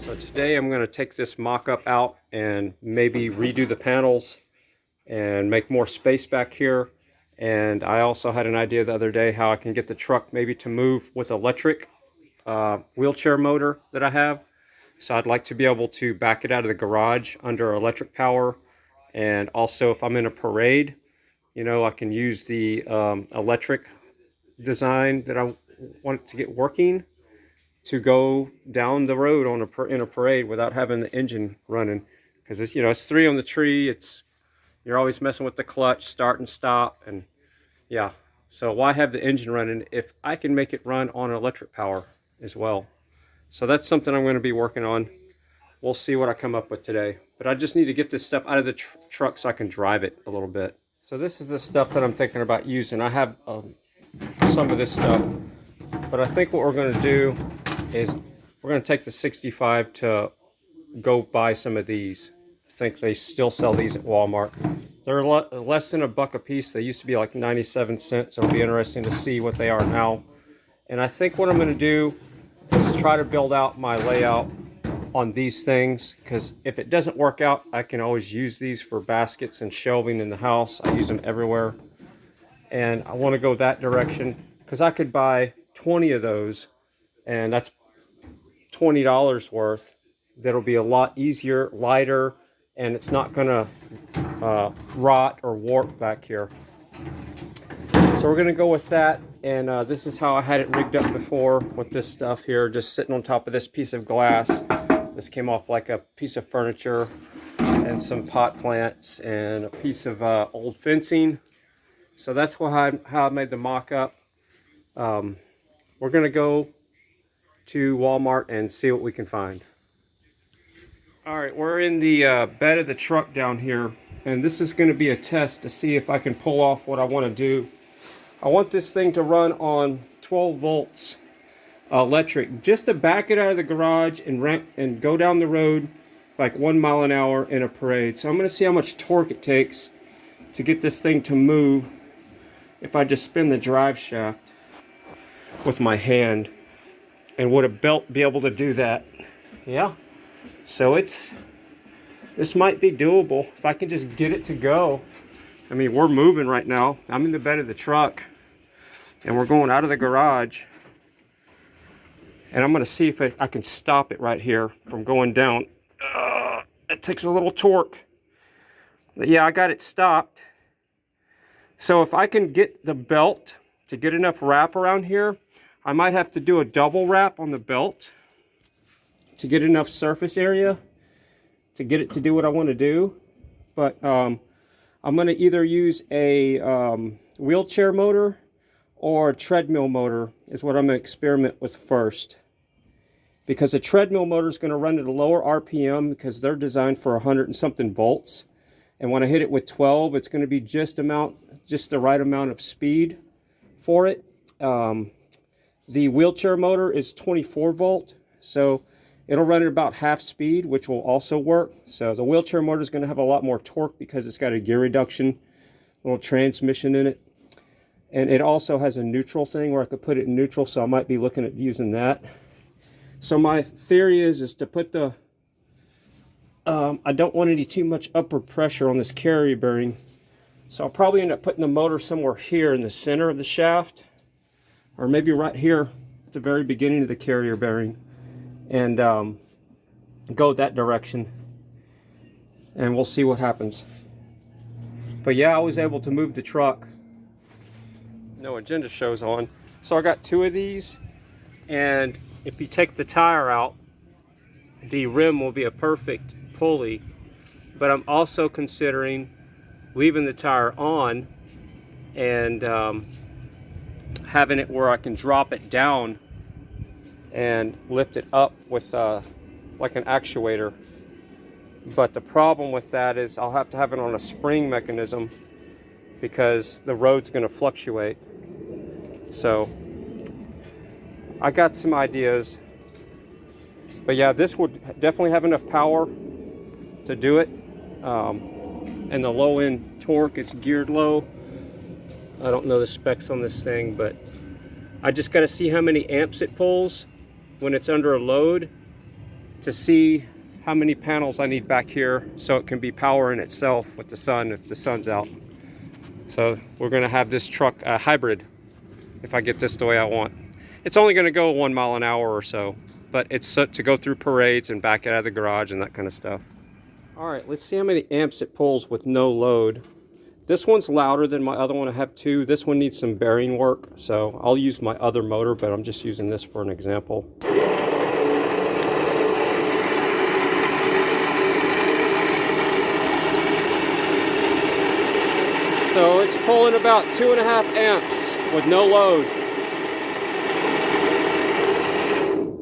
So today I'm going to take this mock-up out and maybe redo the panels and make more space back here. And I also had an idea the other day how I can get the truck maybe to move with electric wheelchair motor that I have. So I'd like to be able to back it out of the garage under electric power. And also if I'm in a parade, you know, I can use the electric design that I want to get working to go down the road in a parade without having the engine running, because it's, you know, it's 3 on the tree. You're always messing with the clutch, start and stop, and yeah. So why have the engine running if I can make it run on electric power as well? So that's something I'm going to be working on. We'll see what I come up with today, but I just need to get this stuff out of the truck so I can drive it a little bit. So this is the stuff that I'm thinking about using. I have some of this stuff, but I think what we're going to do is we're going to take the 65 to go buy some of these. I think they still sell these at Walmart. They're less than $1 a piece. They used to be like 97 cents. It'll be interesting to see what they are now. And I think what I'm going to do is try to build out my layout on these things, because if it doesn't work out, I can always use these for baskets and shelving in the house. I use them everywhere. And I want to go that direction because I could buy 20 of those, and that's $20 worth. That'll be a lot easier, lighter, and it's not gonna rot or warp back here. So we're gonna go with that, and this is how I had it rigged up before with this stuff here, just sitting on top of this piece of glass. This came off like a piece of furniture and some pot plants and a piece of old fencing. So that's how I made the mock-up. We're gonna go to Walmart and see what we can find. All right, we're in the bed of the truck down here, and this is going to be a test to see if I can pull off what I want to do. I want this thing to run on 12 volts electric, just to back it out of the garage and go down the road like 1 mile an hour in a parade. So I'm going to see how much torque it takes to get this thing to move if I just spin the drive shaft with my hand. And would a belt be able to do that? Yeah. So this might be doable if I can just get it to go. I mean, we're moving right now. I'm in the bed of the truck, and we're going out of the garage. And I'm going to see if I can stop it right here from going down. It takes a little torque. But yeah, I got it stopped. So if I can get the belt to get enough wrap around here, I might have to do a double wrap on the belt to get enough surface area to get it to do what I want to do. But I'm going to either use a wheelchair motor or a treadmill motor is what I'm going to experiment with first. Because a treadmill motor is going to run at a lower RPM because they're designed for 100 and something volts. And when I hit it with 12, it's going to be just the right amount of speed for it. The wheelchair motor is 24 volt, so it'll run at about half speed, which will also work. So the wheelchair motor is going to have a lot more torque because it's got a gear reduction, little transmission in it. And it also has a neutral thing where I could put it in neutral, so I might be looking at using that. So my theory is to put the, I don't want any too much upward pressure on this carrier bearing. So I'll probably end up putting the motor somewhere here in the center of the shaft, or maybe right here at the very beginning of the carrier bearing, and go that direction, and we'll see what happens. But yeah, I was able to move the truck. No agenda shows on. So I got 2 of these, and if you take the tire out, the rim will be a perfect pulley. But I'm also considering leaving the tire on and having it where I can drop it down and lift it up with like an actuator. But the problem with that is I'll have to have it on a spring mechanism because the road's going to fluctuate. So I got some ideas, but yeah, this would definitely have enough power to do it. And the low end torque, it's geared low. I don't know the specs on this thing, but I just got to see how many amps it pulls when it's under a load, to see how many panels I need back here so it can be powering itself with the sun if the sun's out. So we're gonna have this truck a hybrid if I get this the way I want. It's only gonna go 1 mile an hour or so, but it's set to go through parades and back it out of the garage and that kind of stuff. All right, let's see how many amps it pulls with no load. This one's louder than my other one. I have two. This one needs some bearing work, so I'll use my other motor, but I'm just using this for an example. So it's pulling about 2.5 amps with no load.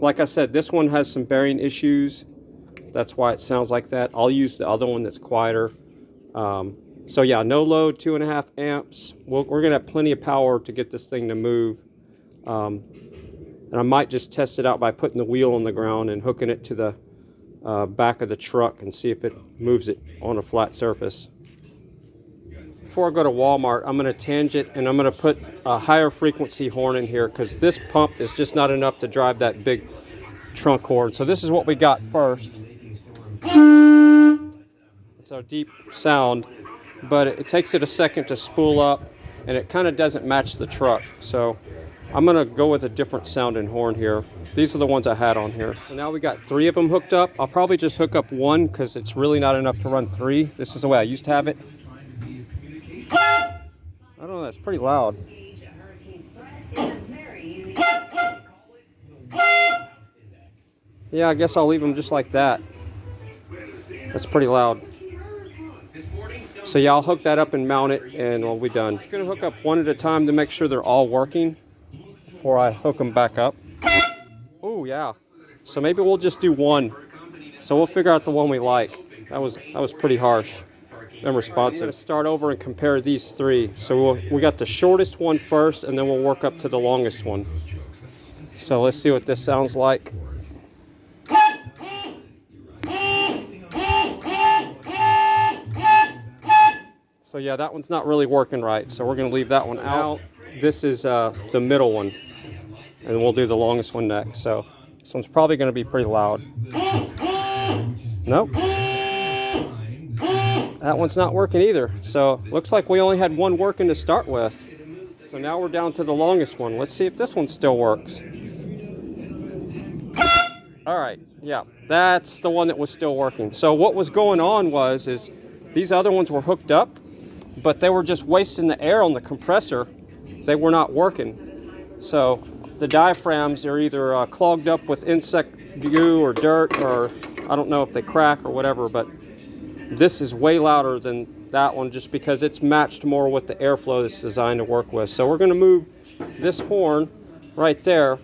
Like I said, this one has some bearing issues. That's why it sounds like that. I'll use the other one that's quieter. So yeah, no load, 2.5 amps. We're gonna have plenty of power to get this thing to move. And I might just test it out by putting the wheel on the ground and hooking it to the back of the truck and see if it moves it on a flat surface. Before I go to Walmart, I'm going to tangent and I'm going to put a higher frequency horn in here because this pump is just not enough to drive that big trunk horn. So this is what we got first. It's a deep sound, but it takes it a second to spool up and it kind of doesn't match the truck. So I'm going to go with a different sounding horn here. These are the ones I had on here. So now we got 3 of them hooked up. I'll probably just hook up 1 because it's really not enough to run 3. This is the way I used to have it. I don't know, that's pretty loud. Yeah, I guess I'll leave them just like that. That's pretty loud. So yeah, I'll hook that up and mount it and we'll be done. I'm just gonna hook up 1 at a time to make sure they're all working before I hook them back up. Oh yeah. So maybe we'll just do 1. So we'll figure out the one we like. That was pretty harsh and responsive. I'm going to start over and compare these 3. So we got the shortest one first and then we'll work up to the longest one. So let's see what this sounds like. So yeah, that one's not really working right. So we're going to leave that one out. This is the middle one and we'll do the longest one next. So this one's probably going to be pretty loud. Nope. That one's not working either. So looks like we only had 1 working to start with. So now we're down to the longest one. Let's see if this one still works. All right, yeah, that's the one that was still working. So what was going on is these other ones were hooked up, but they were just wasting the air on the compressor. They were not working. So the diaphragms are either clogged up with insect goo or dirt, or I don't know if they crack or whatever, but this is way louder than that one just because it's matched more with the airflow it's designed to work with. So we're going to move this horn right there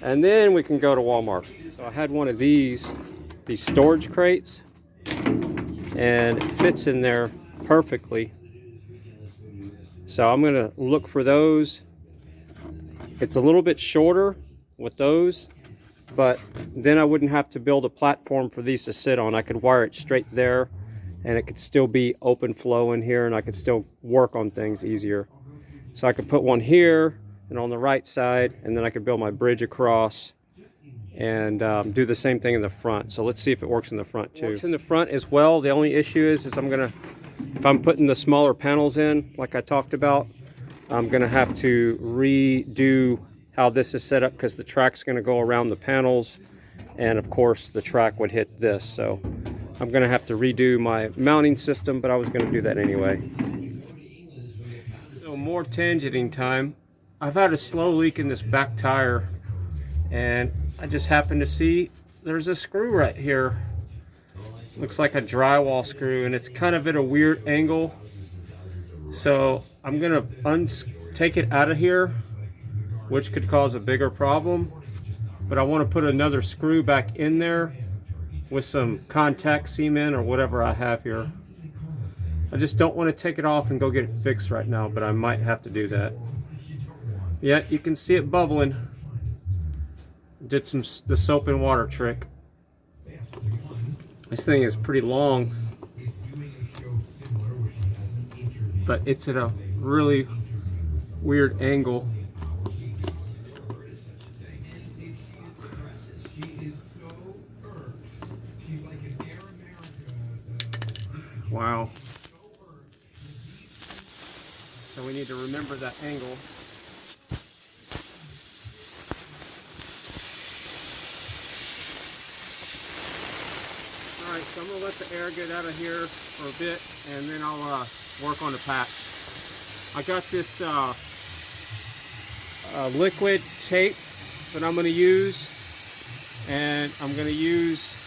and then we can go to Walmart. So I had one of these storage crates and it fits in there perfectly. So I'm going to look for those. It's a little bit shorter with those, but then I wouldn't have to build a platform for these to sit on. I could wire it straight there and it could still be open flow in here and I could still work on things easier. So I could put one here and on the right side, and then I could build my bridge across and do the same thing in the front. So let's see if it works in the front too. It works in the front as well. The only issue is if I'm putting the smaller panels in, like I talked about, I'm gonna have to redo how this is set up because the track's gonna go around the panels and of course the track would hit this. So I'm gonna have to redo my mounting system, but I was gonna do that anyway. So more tangenting time. I've had a slow leak in this back tire and I just happened to see there's a screw right here. Looks like a drywall screw and it's kind of at a weird angle. So I'm gonna take it out of here, which could cause a bigger problem. But I want to put another screw back in there with some contact cement or whatever I have here. I just don't want to take it off and go get it fixed right now, but I might have to do that. Yeah, you can see it bubbling. Did the soap and water trick. This thing is pretty long, but it's at a really weird angle. Wow. So we need to remember that angle. Alright, so I'm going to let the air get out of here for a bit, and then I'll work on the patch. I got this liquid tape that I'm going to use, and I'm going to use,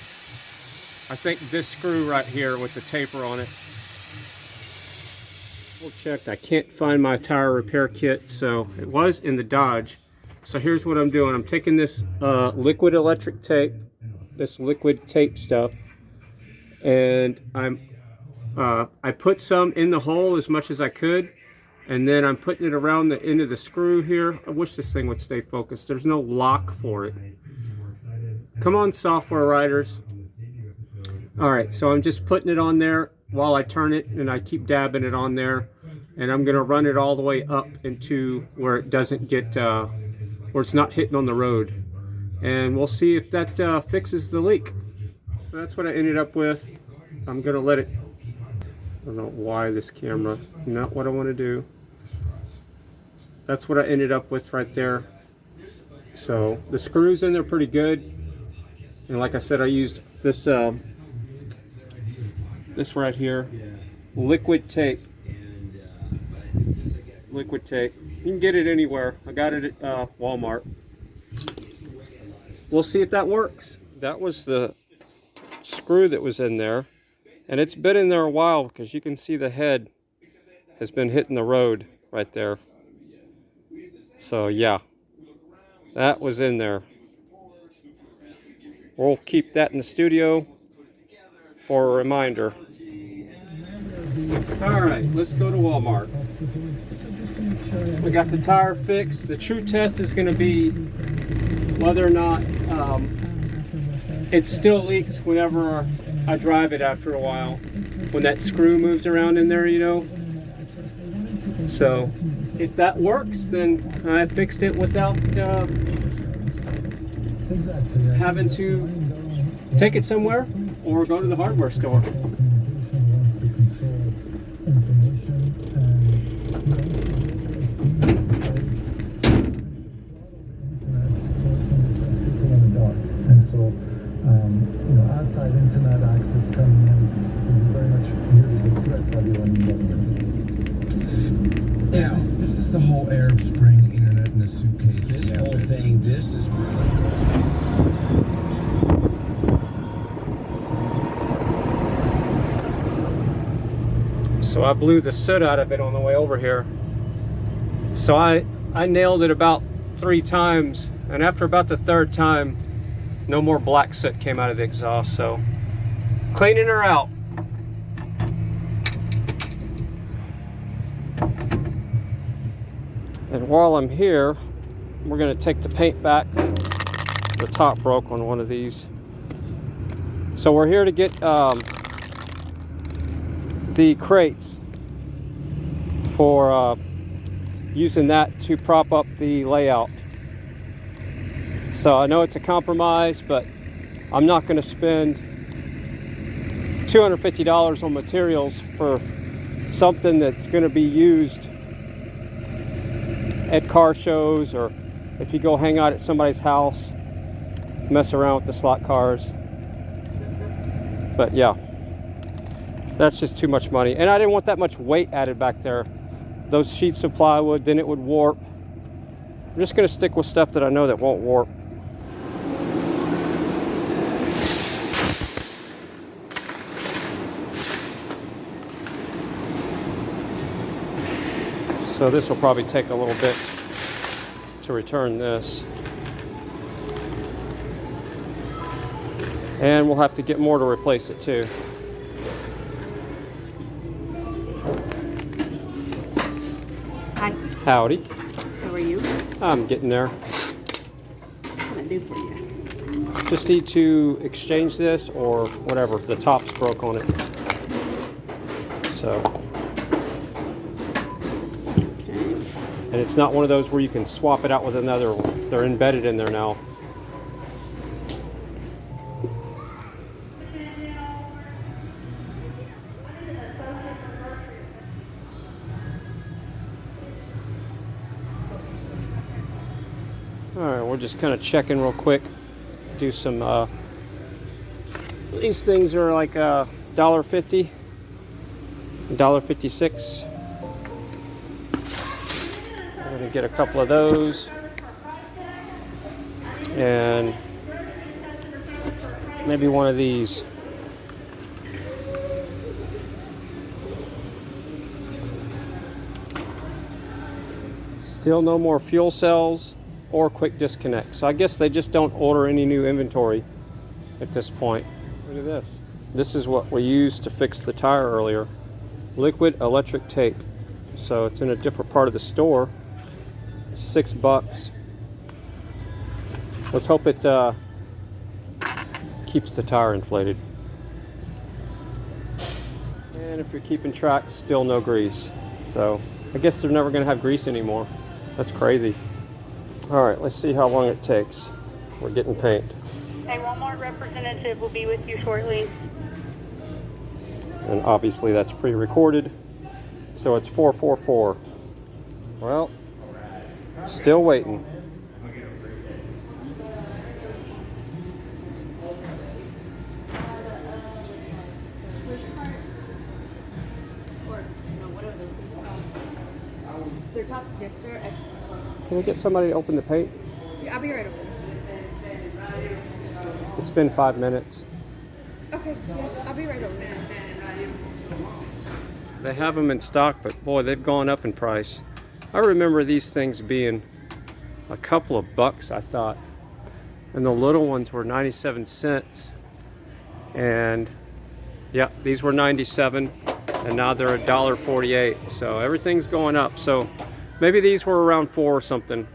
I think, this screw right here with the taper on it. Checked. I can't find my tire repair kit, so it was in the Dodge. So here's what I'm doing. I'm taking this liquid electric tape, this liquid tape stuff, and I put some in the hole as much as I could, and then I'm putting it around the end of the screw here. I wish this thing would stay focused. There's no lock for it. Come on, software writers. All right, so I'm just putting it on there while I turn it, and I keep dabbing it on there, and I'm gonna run it all the way up into where it doesn't get, where it's not hitting on the road, and we'll see if that fixes the leak. So that's what I ended up with. I'm gonna let it, I don't know why this camera, not what I want to do. That's what I ended up with right there. So the screws in there pretty good, and like I said, I used this this right here, liquid tape. Liquid tape. You can get it anywhere. I got it at Walmart. We'll see if that works. That was the screw that was in there, and it's been in there a while because you can see the head has been hitting the road right there. So yeah, that was in there. We'll keep that in the studio for a reminder. Alright, let's go to Walmart. We got the tire fixed. The true test is going to be whether or not it still leaks whenever I drive it after a while. When that screw moves around in there, you know. So, if that works, then I fixed it without having to take it somewhere or go to the hardware store. And so, you know, outside internet access coming in will be very much viewed as a threat by the Iranian government. Yeah, this is the whole Arab Spring internet in a suitcase. This whole thing, this is. So I blew the soot out of it on the way over here. So I nailed it about 3 times, and after about the 3rd time, no more black soot came out of the exhaust. So cleaning her out. And while I'm here, we're going to take the paint back. The top broke on one of these. So we're here to get the crates for using that to prop up the layout. So I know it's a compromise, but I'm not going to spend $250 on materials for something that's going to be used at car shows, or if you go hang out at somebody's house, mess around with the slot cars. But yeah, that's just too much money, and I didn't want that much weight added back there. Those sheets of plywood, then it would warp. I'm just going to stick with stuff that I know that won't warp. So this will probably take a little bit to return this. And we'll have to get more to replace it too. Hi, Howdy. how are you? I'm getting there. What can I do for you? Just need to exchange this or whatever. The top's broke on it. So. And it's not one of those where you can swap it out with another one. They're embedded in there now. All right, we're just kind of checking real quick. Do some. These things are like $1.50, $1.56. I'm gonna get a couple of those, and maybe one of these. Still no more fuel cells or quick disconnect. So I guess they just don't order any new inventory at this point. Look at this. This is what we used to fix the tire earlier. Liquid electric tape. So it's in a different part of the store. It's $6. Let's hope it keeps the tire inflated. And if you're keeping track, still no grease. So I guess they're never gonna have grease anymore. That's crazy. All right, let's see how long it takes. We're getting paint. A Walmart representative will be with you shortly. And obviously that's pre-recorded. So it's 444. Well, still waiting. Their top sticks are extra. Can we get somebody to open the paint? Yeah, I'll be right over. It's been 5 minutes. Okay, yeah, I'll be right over. They have them in stock, but boy, they've gone up in price. I remember these things being a couple of bucks, I thought. And the little ones were 97 cents. And yeah, these were 97, and now they're $1.48. So everything's going up. So maybe these were around 4 or something.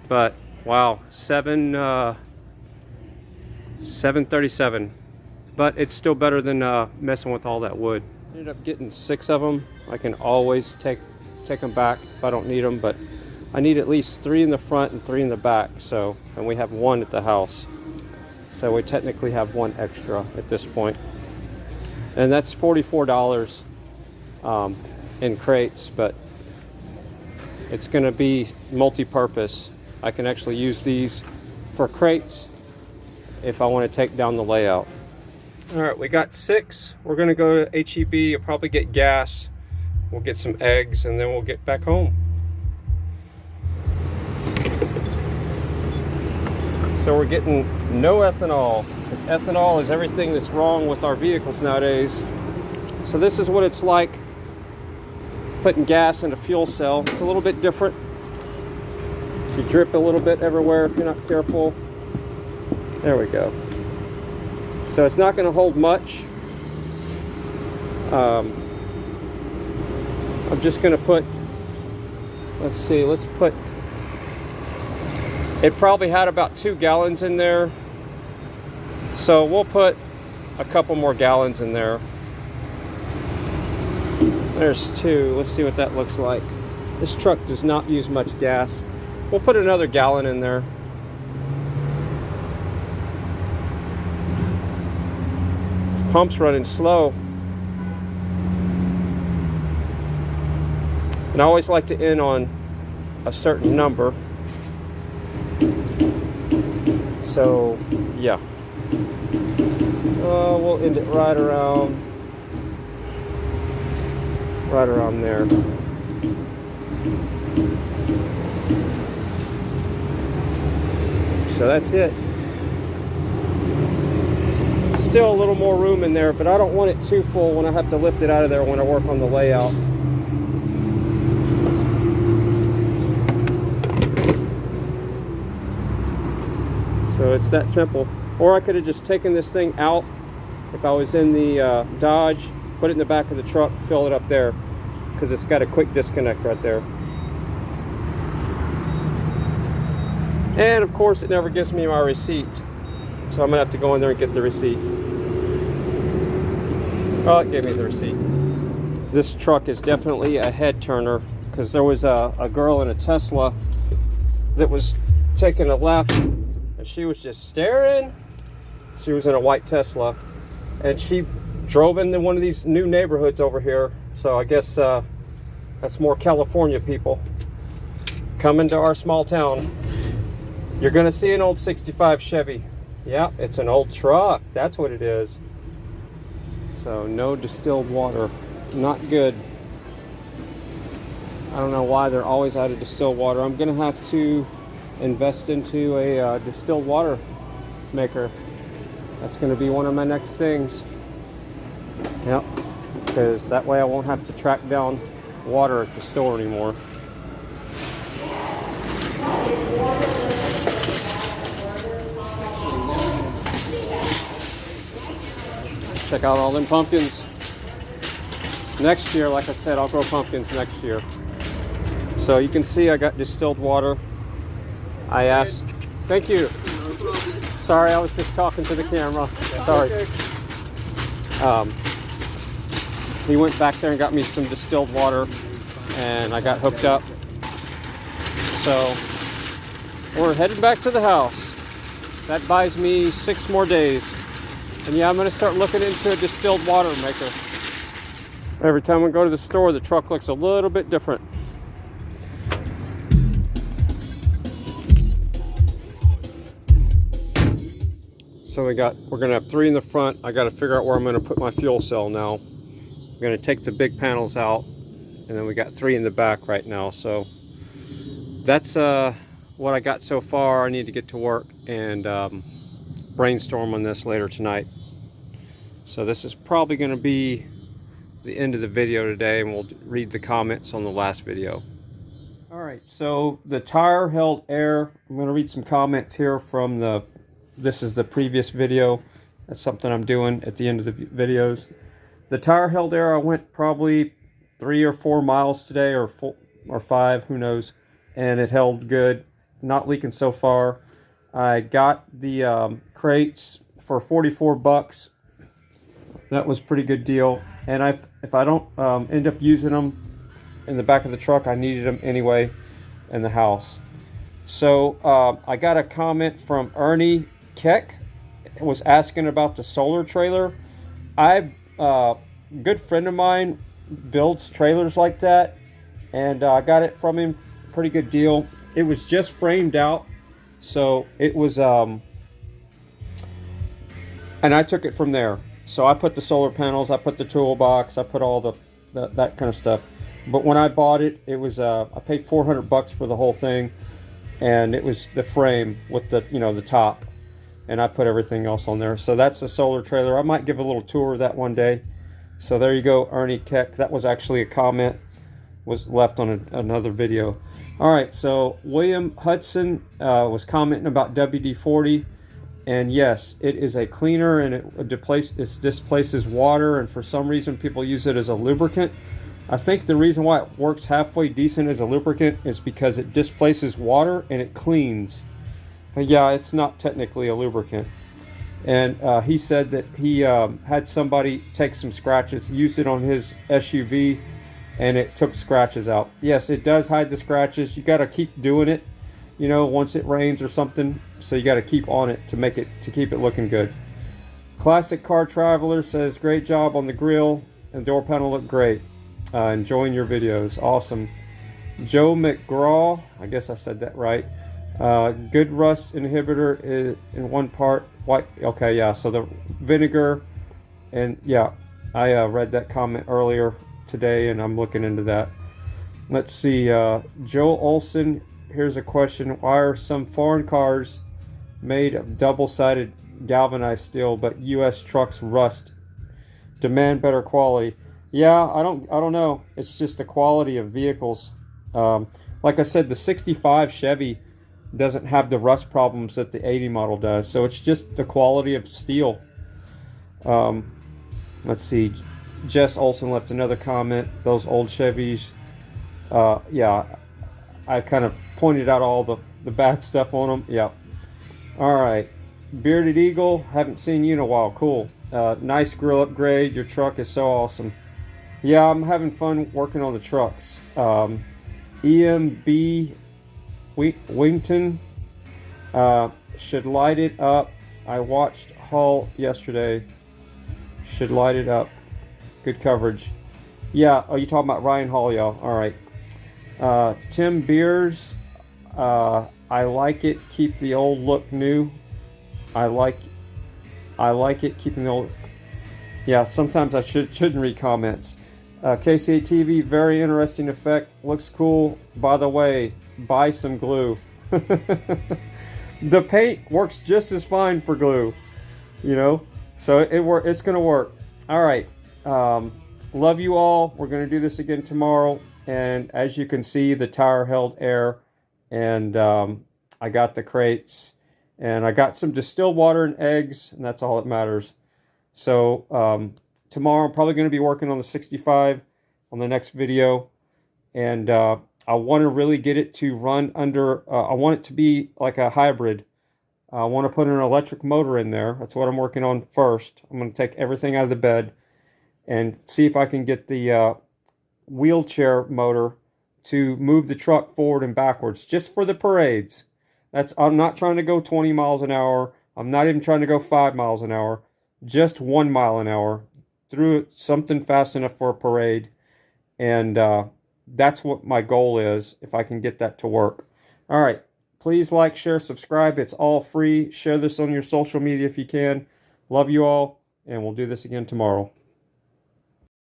But wow, 7.37. But it's still better than messing with all that wood. Ended up getting 6 of them. I can always take them back if I don't need them, but I need at least 3 in the front and 3 in the back. So, and we have 1 at the house. So we technically have 1 extra at this point. And that's $44 in crates, but it's gonna be multi-purpose. I can actually use these for crates if I want to take down the layout. All right, we got 6. We're gonna go to HEB. I'll probably get gas. We'll get some eggs, and then we'll get back home. So we're getting no ethanol, because ethanol is everything that's wrong with our vehicles nowadays. So this is what it's like putting gas in a fuel cell. It's a little bit different. You drip a little bit everywhere if you're not careful. There we go. So it's not going to hold much. I'm just going to put, let's see, let's put, it probably had about 2 gallons in there. So we'll put a couple more gallons in there. There's 2. Let's see what that looks like. This truck does not use much gas. We'll put another gallon in there. Pump's running slow. And I always like to end on a certain number. So, yeah. We'll end it right around there. So that's it. Still a little more room in there, but I don't want it too full when I have to lift it out of there when I work on the layout. So it's that simple. Or I could have just taken this thing out if I was in the Dodge, put it in the back of the truck, fill it up there, because it's got a quick disconnect right there. And of course it never gives me my receipt. So I'm gonna have to go in there and get the receipt. Oh, it gave me the receipt. This truck is definitely a head turner, because there was a girl in a Tesla that was taking a left, and she was just staring. She was in a white Tesla, and she drove into one of these new neighborhoods over here. So I guess that's more California people coming to our small town. You're gonna see an old 65 Chevy. Yeah, it's an old truck. That's what it is. So no distilled water. Not good. I don't know why they're always out of distilled water. I'm gonna have to invest into a distilled water maker. That's gonna be one of my next things. Yep, because that way I won't have to track down water at the store anymore. Check out all them pumpkins. Next year, like I said, I'll grow pumpkins next year. So you can see I got distilled water. I asked, thank you. Sorry, I was just talking to the camera. Sorry. He went back there and got me some distilled water, and I got hooked up. So we're heading back to the house. That buys me 6 more days. And yeah, I'm gonna start looking into a distilled water maker. Every time we go to the store, the truck looks a little bit different. So we're gonna have 3 in the front. I gotta figure out where I'm gonna put my fuel cell now. I'm gonna take the big panels out, and then we got 3 in the back right now. So that's what I got so far. I need to get to work and brainstorm on this later tonight. So this is probably going to be the end of the video today, and we'll read the comments on the last video. All right, so the tire held air. I'm going to read some comments here from this is the previous video. That's something I'm doing at the end of the videos. The tire held air. I went probably 3 or 4 miles today, or 5, who knows, and it held good. Not leaking so far. I got the crates for 44 bucks. That was a pretty good deal. And if I don't end up using them in the back of the truck, I needed them anyway in the house. So I got a comment from Ernie Keck. Was asking about the solar trailer. Good friend of mine builds trailers like that, and I got it from him. Pretty good deal. It was just framed out, so it was and I took it from there. So I put the solar panels, I put the toolbox, I put all that kind of stuff. But when I bought it, it was I paid 400 bucks for the whole thing, and it was the frame with the the top, and I put everything else on there. So that's a solar trailer. I might give a little tour of that one day. So there you go, Ernie Keck. That was actually a comment was left on another video. All right, so William Hudson was commenting about WD-40, and yes, it is a cleaner, and it displaces water, and for some reason people use it as a lubricant. I think the reason why it works halfway decent as a lubricant is because it displaces water and it cleans. But yeah, it's not technically a lubricant. And he said that he had somebody take some scratches, use it on his SUV, and it took scratches out. Yes, it does hide the scratches. You got to keep doing it, once it rains or something. So you got to keep on it to keep it looking good. Classic Car Traveler says, great job on the grill and door panel look great. Enjoying your videos. Awesome. Joe McGraw, I guess I said that right. Good rust inhibitor in one part. White. Okay, yeah. So the vinegar, and yeah, I read that comment earlier today, and I'm looking into that. Let's see. Joe Olson, here's a question. Why are some foreign cars made of double-sided galvanized steel, but U.S. trucks rust? Demand better quality. Yeah, I don't know. It's just the quality of vehicles. Like I said, the 65 Chevy doesn't have the rust problems that the 80 model does. So it's just the quality of steel. Let's see. Jess Olson left another comment. Those old Chevys. Yeah, I kind of pointed out all the bad stuff on them. Yeah. All right. Bearded Eagle, haven't seen you in a while. Cool. Nice grill upgrade. Your truck is so awesome. Yeah, I'm having fun working on the trucks. EMB Wington should light it up. I watched Hull yesterday. Should light it up. Good coverage. Yeah, are you talking about Ryan Hall, y'all? All right. Tim Beers, I like it. Keep the old look new. I like it. Keeping the old. Yeah, sometimes I shouldn't read comments. KCA TV, very interesting effect. Looks cool. By the way, buy some glue. The paint works just as fine for glue, you know. So it's gonna work. All right. Love you all. We're gonna do this again tomorrow. And as you can see, the tire held air, and I got the crates, and I got some distilled water and eggs, and that's all that matters. So tomorrow I'm probably going to be working on the 65 on the next video, and I want to really get it to run under, I want it to be like a hybrid. I want to put an electric motor in there. That's what I'm working on first. I'm going to take everything out of the bed and see if I can get the wheelchair motor to move the truck forward and backwards just for the parades. I'm not trying to go 20 miles an hour. I'm not even trying to go 5 miles an hour. Just 1 mile an hour through something fast enough for a parade. And that's what my goal is, if I can get that to work. All right. Please like, share, subscribe. It's all free. Share this on your social media if you can. Love you all, and we'll do this again tomorrow.